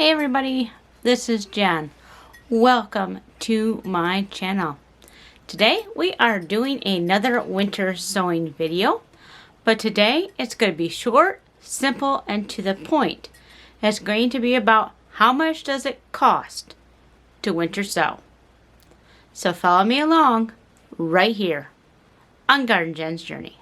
Hey everybody, this is Jen. Welcome to my channel. Today we are doing another winter sowing video, but today it's going to be short, simple, and to the point. It's going to be about how much does it cost to winter sow. So follow me along right here on Garden Jen's Journey.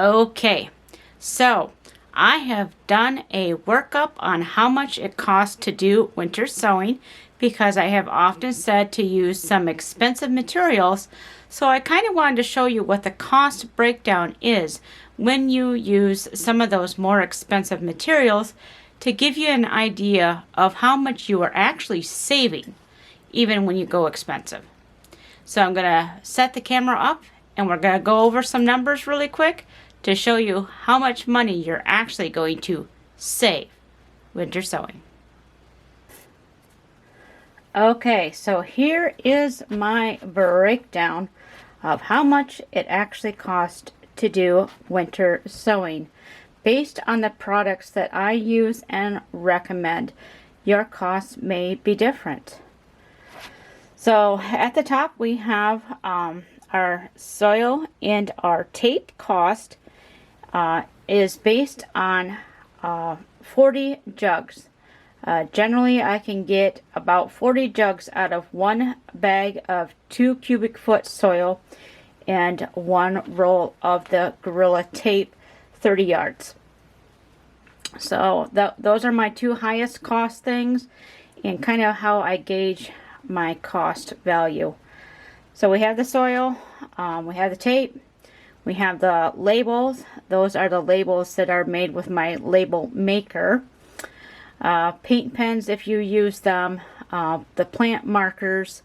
Okay, so I have done a workup on how much it costs to do winter sowing because I have often said to use some expensive materials. So I kind of wanted to show you what the cost breakdown is when you use some of those more expensive materials to give you an idea of how much you are actually saving even when you go expensive. So I'm going to set the camera up and we're going to go over some numbers really quick to show you how much money you're actually going to save winter sowing. Okay, so here is my breakdown of how much it actually costs to do winter sowing based on the products that I use and recommend. Your costs may be different. So at the top we have our soil, and our tape cost is based on 40 jugs. Generally I can get about 40 jugs out of one bag of 2 cubic foot soil and one roll of the Gorilla tape, 30 yards. So those are my two highest cost things and kind of how I gauge my cost value. So we have the soil, we have the tape, we have the labels. Those are the labels that are made with my label maker. Paint pens if you use them, the plant markers,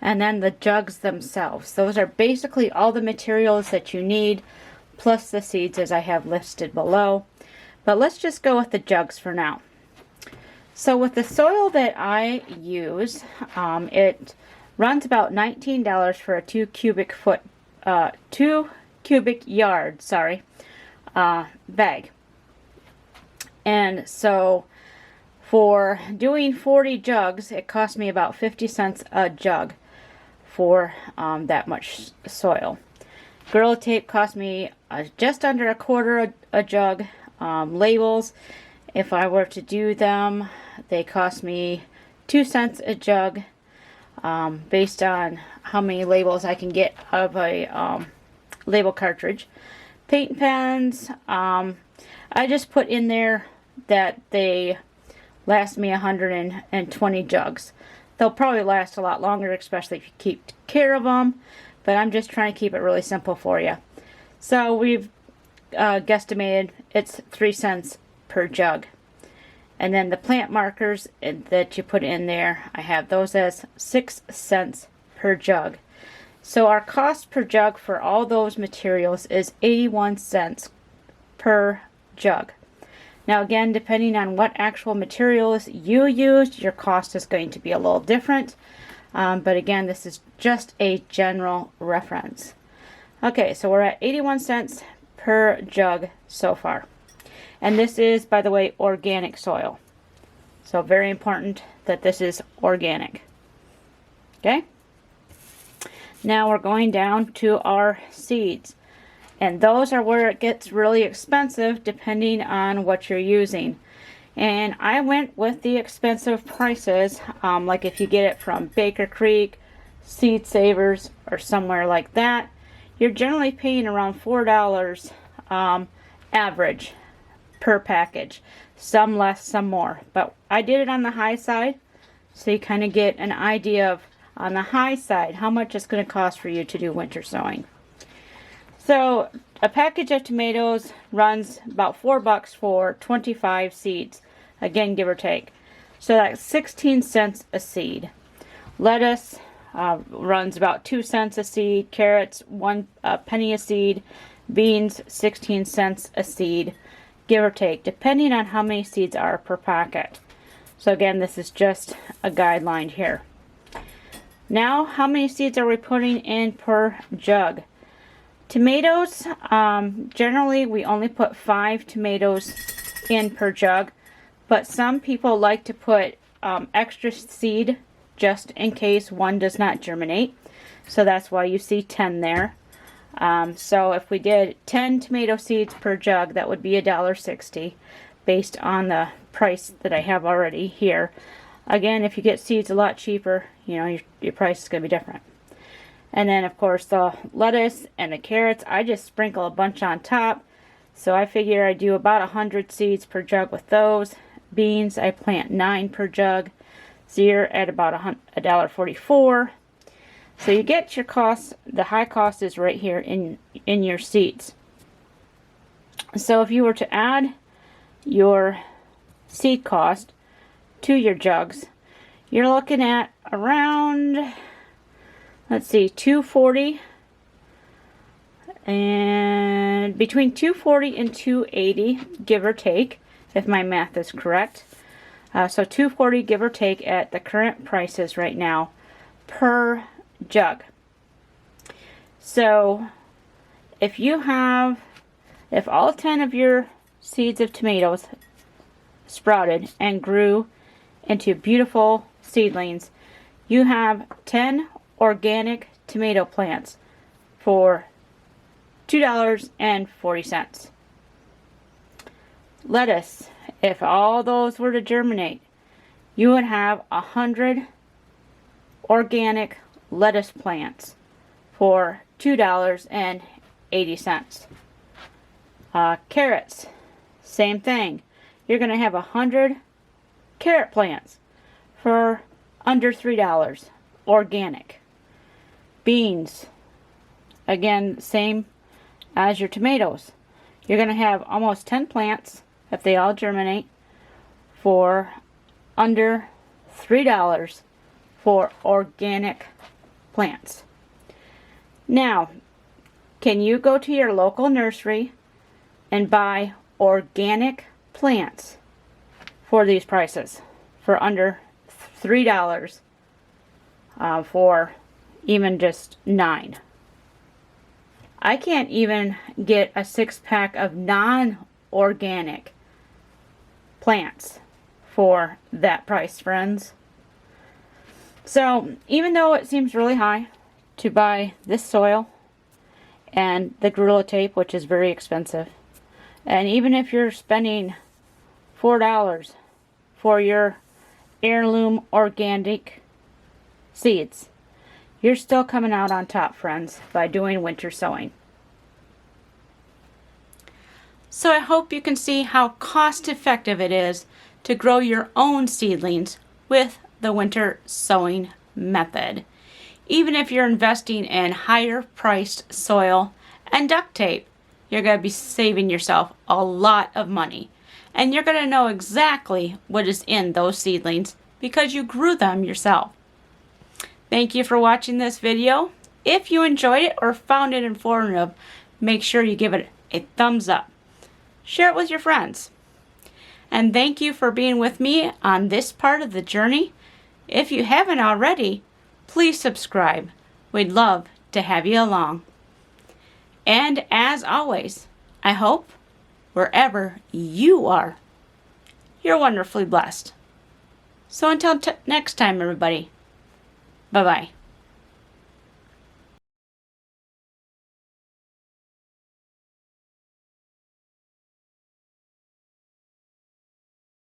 and then the jugs themselves. Those are basically all the materials that you need, plus the seeds as I have listed below. But let's just go with the jugs for now. So with the soil that I use, it runs about $19 for a 2 cubic yard, bag. And so for doing 40 jugs, it cost me about 50 cents a jug for that much soil. Gorilla tape cost me just under a quarter a jug. Labels, if I were to do them, they cost me 2 cents a jug, based on how many labels I can get out of a label cartridge. Paint pens, I just put in there that they last me 120 jugs. They'll probably last a lot longer, especially if you keep care of them, but I'm just trying to keep it really simple for you. So we've guesstimated it's 3 cents per jug. And then the plant markers that you put in there, I have those as 6 cents per jug. So our cost per jug for all those materials is 81 cents per jug. Now again, depending on what actual materials you used, your cost is going to be a little different. But again, this is just a general reference. Okay, so we're at 81 cents per jug so far. And this is, by the way, organic soil. So very important that this is organic. Okay? Now we're going down to our seeds. And those are where it gets really expensive depending on what you're using. And I went with the expensive prices, like if you get it from Baker Creek, Seed Savers, or somewhere like that, you're generally paying around $4 average per package. Some less, some more. But I did it on the high side, so you kind of get an idea of, on the high side, how much it's going to cost for you to do winter sowing. So a package of tomatoes runs about $4 for 25 seeds. Again, give or take. So that's 16 cents a seed. Lettuce runs about 2 cents a seed. Carrots, 1 penny a seed. Beans, 16 cents a seed, give or take, depending on how many seeds are per packet. So again, this is just a guideline here. Now, how many seeds are we putting in per jug? Tomatoes, generally we only put 5 tomatoes in per jug, but some people like to put extra seed just in case one does not germinate. So that's why you see 10 there. So if we did 10 tomato seeds per jug, that would be $1.60 based on the price that I have already here. Again, if you get seeds a lot cheaper, you know, your price is going to be different. And then, of course, the lettuce and the carrots, I just sprinkle a bunch on top. So I figure I do about 100 seeds per jug with those. Beans, I plant 9 per jug. So you're at about $1.44. So you get your cost. The high cost is right here in your seeds. So if you were to add your seed cost to your jugs, you're looking at around, let's see, $2.40, and between $2.40 and $2.80, give or take, if my math is correct. So $2.40, give or take, at the current prices right now per jug. So if all 10 of your seeds of tomatoes sprouted and grew into beautiful seedlings, you have 10 organic tomato plants for $2.40. Lettuce, if all those were to germinate, you would have 100 organic lettuce plants for $2.80. Carrots, same thing. You're going to have 100 carrot plants for under $3, organic. Beans, again, same as your tomatoes. You're going to have almost 10 plants, if they all germinate, for under $3 for organic plants. Now, can you go to your local nursery and buy organic plants for these prices, for under $3, for even just 9? I can't even get a 6-pack of non-organic plants for that price, friends. So even though it seems really high to buy this soil and the Gorilla Tape, which is very expensive, and even if you're spending $4 for your heirloom organic seeds, you're still coming out on top, friends, by doing winter sowing. So I hope you can see how cost effective it is to grow your own seedlings with the winter sowing method. Even if you're investing in higher priced soil and duct tape, you're going to be saving yourself a lot of money. And you're going to know exactly what is in those seedlings because you grew them yourself. Thank you for watching this video. If you enjoyed it or found it informative, make sure you give it a thumbs up. Share it with your friends. And thank you for being with me on this part of the journey. If you haven't already, please subscribe. We'd love to have you along. And as always, I hope wherever you are, you're wonderfully blessed. So until next time, everybody, bye-bye.